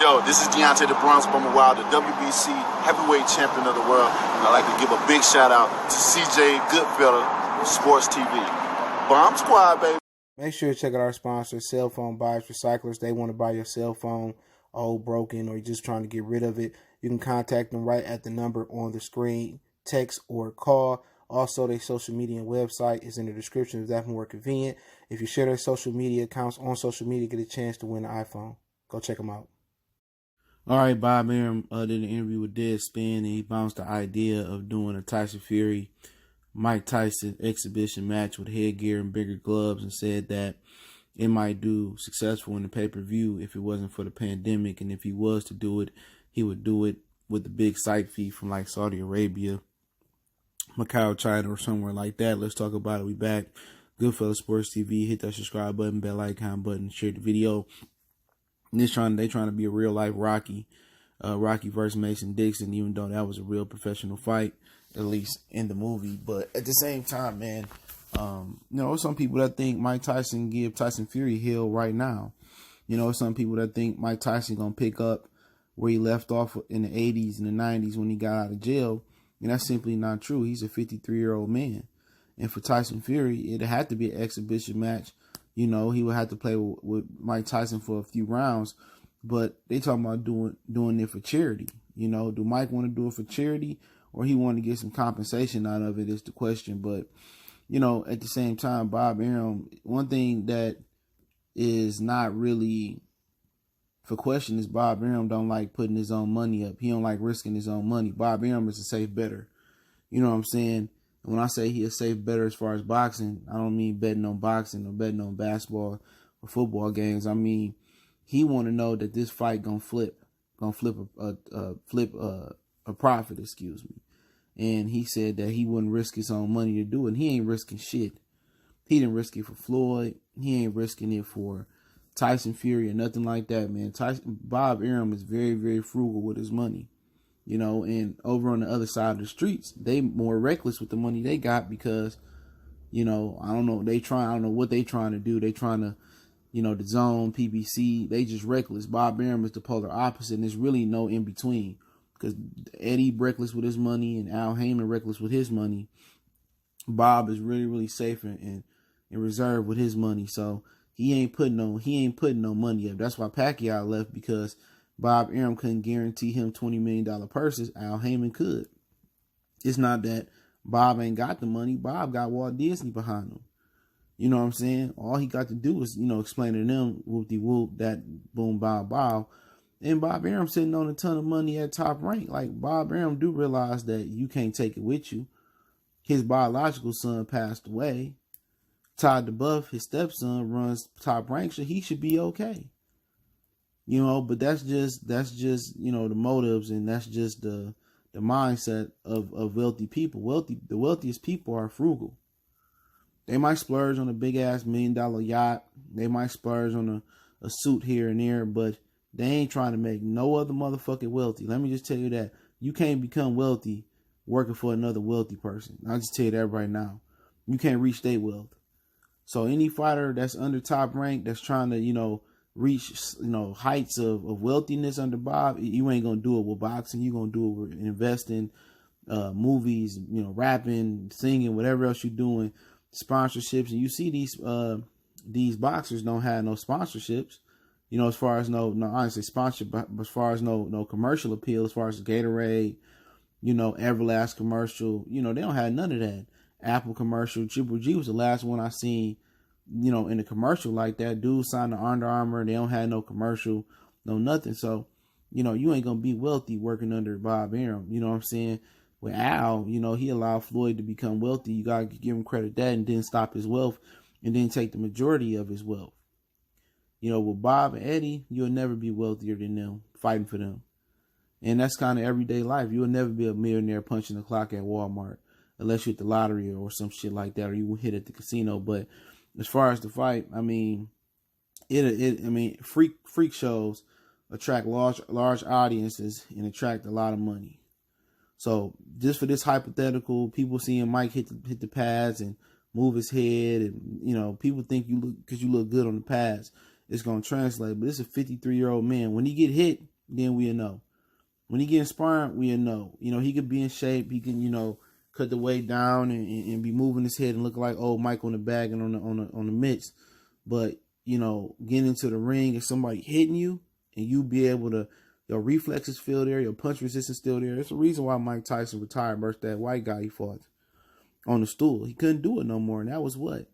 Yo, this is Deontay the Bronx Bummer Wild, the WBC heavyweight champion of the world. And I'd like to give a big shout out to CJ Goodfellow of Sports TV. Bomb Squad, baby. Make sure to check out our sponsor, Cell Phone Buyers Recyclers. They want to buy your cell phone, old, broken, or you're just trying to get rid of it. You can contact them right at the number on the screen, text or call. Also, their social media and website is in the description if that's more convenient. If you share their social media accounts on social media, get a chance to win an iPhone. Go check them out. All right, Bob Arum did an interview with Deadspin, and he bounced the idea of doing a Tyson Fury, Mike Tyson exhibition match with headgear and bigger gloves, and said that it might do successful in the pay-per-view if it wasn't for the pandemic, and if he was to do it, he would do it with the big site fee from like Saudi Arabia, Macau, China, or somewhere like that. Let's talk about it. We back. Goodfellow Sports TV. Hit that subscribe button, bell icon button, share the video. And they trying to be a real life Rocky versus Mason Dixon, even though that was a real professional fight, at least in the movie. But at the same time, man, some people that think Mike Tyson give Tyson Fury hell right now. Some people that think Mike Tyson gonna pick up where he left off in the 80s and the 90s when he got out of jail. And that's simply not true. He's a 53-year-old man. And for Tyson Fury, it had to be an exhibition match. He would have to play with Mike Tyson for a few rounds. But they talking about doing it for charity. Do Mike want to do it for charity, or he want to get some compensation out of it is the question. But, at the same time, Bob Arum, one thing that is not really for question is Bob Arum don't like putting his own money up. He don't like risking his own money. Bob Arum is a safe bettor. You know what I'm saying? And when I say he a safe bettor as far as boxing, I don't mean betting on boxing or betting on basketball or football games. I mean, he want to know that this fight gonna flip a profit, excuse me. And he said that he wouldn't risk his own money to do it. And he ain't risking shit. He didn't risk it for Floyd. He ain't risking it for Tyson Fury or nothing like that, man. Bob Arum is very, very frugal with his money, and over on the other side of the streets, they more reckless with the money they got because, I don't know what they trying to do. They trying to, the zone, PBC, they just reckless. Bob Arum is the polar opposite, and there's really no in between because Eddie reckless with his money and Al Heyman reckless with his money. Bob is really, really safe and reserved with his money. So he ain't putting no money up. That's why Pacquiao left, because Bob Arum couldn't guarantee him $20 million purses. Al Heyman could. It's not that Bob ain't got the money. Bob got Walt Disney behind him. You know what I'm saying? All he got to do is, explain to them, whoop-de-whoop, that boom, bow, bow. And Bob Arum sitting on a ton of money at Top Rank. Like, Bob Arum do realize that you can't take it with you. His biological son passed away. Todd DeBuff, his stepson, runs Top Rank, so he should be okay. But that's just the motives, and that's just the mindset of wealthy people. The wealthiest people are frugal. They might splurge on a big ass $1 million yacht. They might splurge on a suit here and there, but they ain't trying to make no other motherfucking wealthy. Let me just tell you that. You can't become wealthy working for another wealthy person. I'll just tell you that right now. You can't reach their wealth. So any fighter that's under Top Rank, that's trying to, reach, heights of wealthiness under Bob, you ain't going to do it with boxing. You're going to do it with investing, movies, rapping, singing, whatever else you're doing, sponsorships. And you see these boxers don't have no sponsorships, as far as no honestly sponsored, but as far as no commercial appeal, as far as Gatorade, Everlast commercial, they don't have none of that. Apple commercial. Triple G was the last one I seen, in a commercial like that. Dude signed to Under Armour. They don't have no commercial, no nothing. So, you ain't going to be wealthy working under Bob Arum. You know what I'm saying? With Al, he allowed Floyd to become wealthy. You got to give him credit that, and then stop his wealth and then take the majority of his wealth. With Bob and Eddie, you'll never be wealthier than them, fighting for them. And that's kind of everyday life. You'll never be a millionaire punching the clock at Walmart, unless you hit the lottery or some shit like that, or you hit at the casino. But as far as the fight, I mean, freak shows attract large audiences and attract a lot of money. So just for this hypothetical, people seeing Mike hit the pads and move his head, and people think you look good on the pads, it's gonna translate. But this is a 53-year-old man. When he get hit, then we'll know. When he get inspired, we'll know. He could be in shape. He can, cut the weight down and be moving his head and look like old Mike on the bag and on the mitts. But, getting into the ring and somebody hitting you and you be able to, your reflexes still there, your punch resistance still there. That's the reason why Mike Tyson retired versus that white guy he fought on the stool. He couldn't do it no more. And that was what?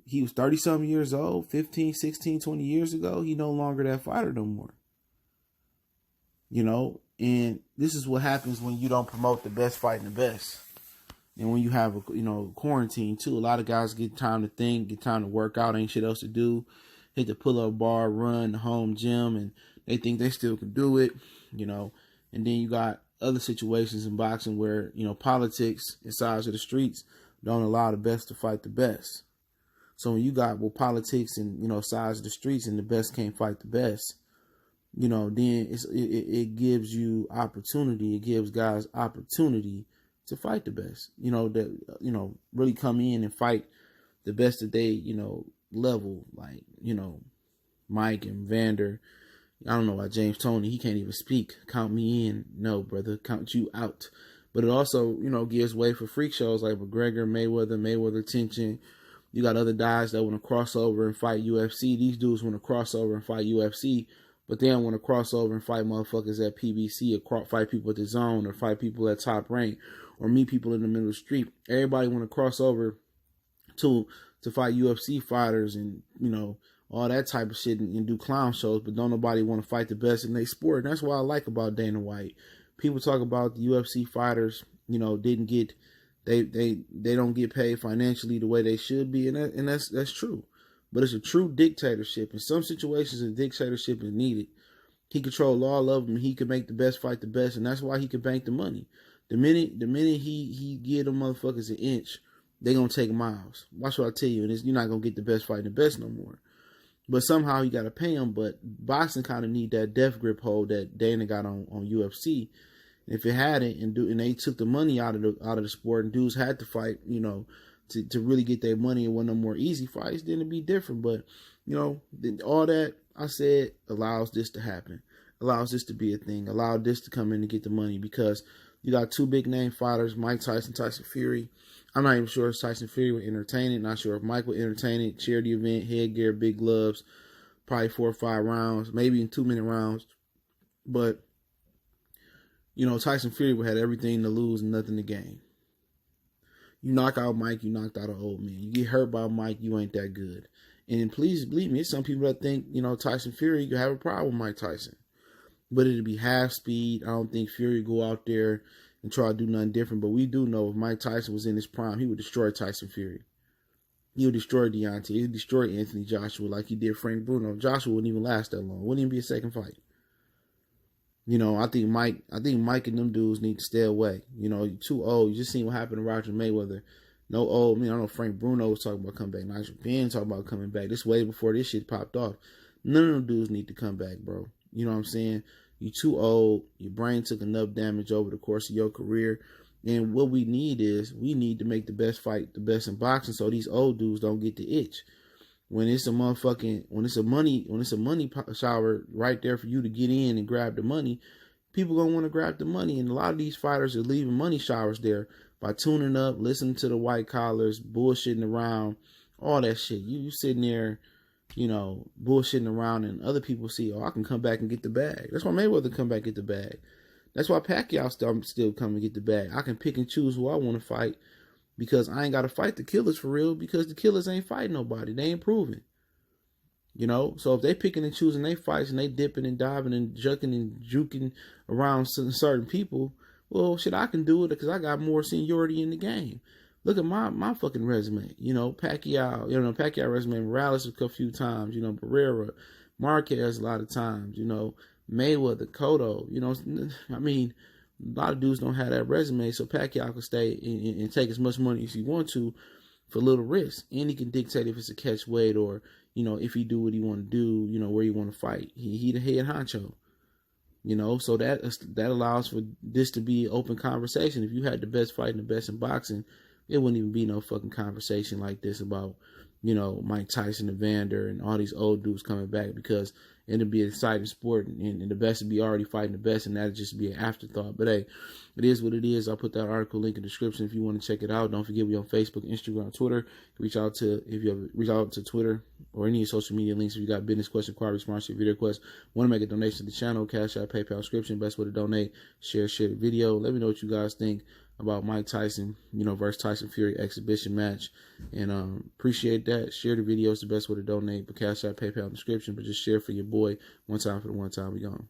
He was 30-something years old, 15, 16, 20 years ago. He no longer that fighter no more. And this is what happens when you don't promote the best fighting the best. And when you have a quarantine too, a lot of guys get time to think, get time to work out, ain't shit else to do. Hit the pull-up bar, run, the home gym, and they think they still can do it, And then you got other situations in boxing where, politics and sides of the streets don't allow the best to fight the best. So when you got politics and, sides of the streets and the best can't fight the best, then it gives you opportunity. It gives guys opportunity to fight the best, that, really come in and fight the best that they, level, like, Mike and Vander. I don't know why James Toney, he can't even speak. Count me in. No, brother, count you out. But it also, gives way for freak shows like McGregor, Mayweather tension. You got other guys that want to cross over and fight UFC. These dudes want to cross over and fight UFC, but they don't want to cross over and fight motherfuckers at PBC or fight people at the zone or fight people at Top Rank or meet people in the middle of the street. Everybody want to cross over to fight UFC fighters and, all that type of shit and do clown shows, but don't nobody want to fight the best in their sport. And that's what I like about Dana White. People talk about the UFC fighters, didn't get, they don't get paid financially the way they should be, and that's true. But it's a true dictatorship. In some situations, a dictatorship is needed. He controls all of them. He can make the best fight the best, and that's why he can bank the money. The minute he give them motherfuckers an inch, they gonna take miles. Watch what I tell you, and you're not gonna get the best fight the best no more. But somehow you gotta pay them. But boxing kind of need that death grip hold that Dana got on UFC. If it hadn't, and they took the money out of the sport, and dudes had to fight, to really get their money and one of the more easy fights, then it'd be different. But all that I said allows this to happen, allows this to be a thing, allowed this to come in and get the money, because you got two big name fighters, Mike Tyson, Tyson Fury. I'm not even sure if Tyson Fury would entertain it. Not sure if Mike would entertain it. Charity event, headgear, big gloves, probably 4 or 5 rounds, maybe in 2-minute rounds. But Tyson Fury would have everything to lose and nothing to gain. You knock out Mike, you knocked out an old man. You get hurt by Mike, you ain't that good. And please believe me, there's some people that think, Tyson Fury, you have a problem with Mike Tyson. But it'd be half speed. I don't think Fury go out there and try to do nothing different. But we do know if Mike Tyson was in his prime, he would destroy Tyson Fury. He would destroy Deontay. He would destroy Anthony Joshua like he did Frank Bruno. Joshua wouldn't even last that long. Wouldn't even be a second fight. I think Mike and them dudes need to stay away. You're too old. You just seen what happened to Roger Mayweather. No old. I know Frank Bruno was talking about coming back. Nigel Ben talking about coming back. This way before this shit popped off. None of them dudes need to come back, bro. You know what I'm saying? You're too old. Your brain took enough damage over the course of your career. And what we need to make the best fight the best in boxing, so these old dudes don't get the itch. When it's a money shower right there for you to get in and grab the money, people gonna want to grab the money. And a lot of these fighters are leaving money showers there by tuning up, listening to the white collars, bullshitting around, all that shit. You sitting there, bullshitting around, and other people see, I can come back and get the bag. That's why Mayweather come back and get the bag. That's why Pacquiao still come and get the bag. I can pick and choose who I want to fight, because I ain't got to fight the killers for real, because the killers ain't fighting nobody. They ain't proving. So if they picking and choosing their fights and they dipping and diving and juking and juking around certain people, well, shit, I can do it because I got more seniority in the game. Look at my fucking resume. Pacquiao, Pacquiao resume, Morales a few times, Barrera, Marquez a lot of times, Mayweather, Cotto, a lot of dudes don't have that resume, so Pacquiao can stay and take as much money as he wants to for little risk. And he can dictate if it's a catch weight or, if he do what he want to do, where he want to fight. He the head honcho. So that allows for this to be open conversation. If you had the best fight and the best in boxing, it wouldn't even be no fucking conversation like this about, Mike Tyson and Vander and all these old dudes coming back, because and it'd be an exciting sport, and the best would be already fighting the best, and that'd just be an afterthought. But hey, it is what it is. I'll put that article link in the description if you want to check it out. Don't forget, we on Facebook, Instagram, Twitter. Reach out to Twitter or any social media links if you got business question, inquiry, sponsorship, video request. Want to make a donation to the channel? Cash App, PayPal, subscription. Best way to donate. Share the video. Let me know what you guys think about Mike Tyson, versus Tyson Fury exhibition match, and appreciate that. Share the video. It's the best way to donate. But Cash App, PayPal, description. But just share for your boy. One time for the one time. We gone.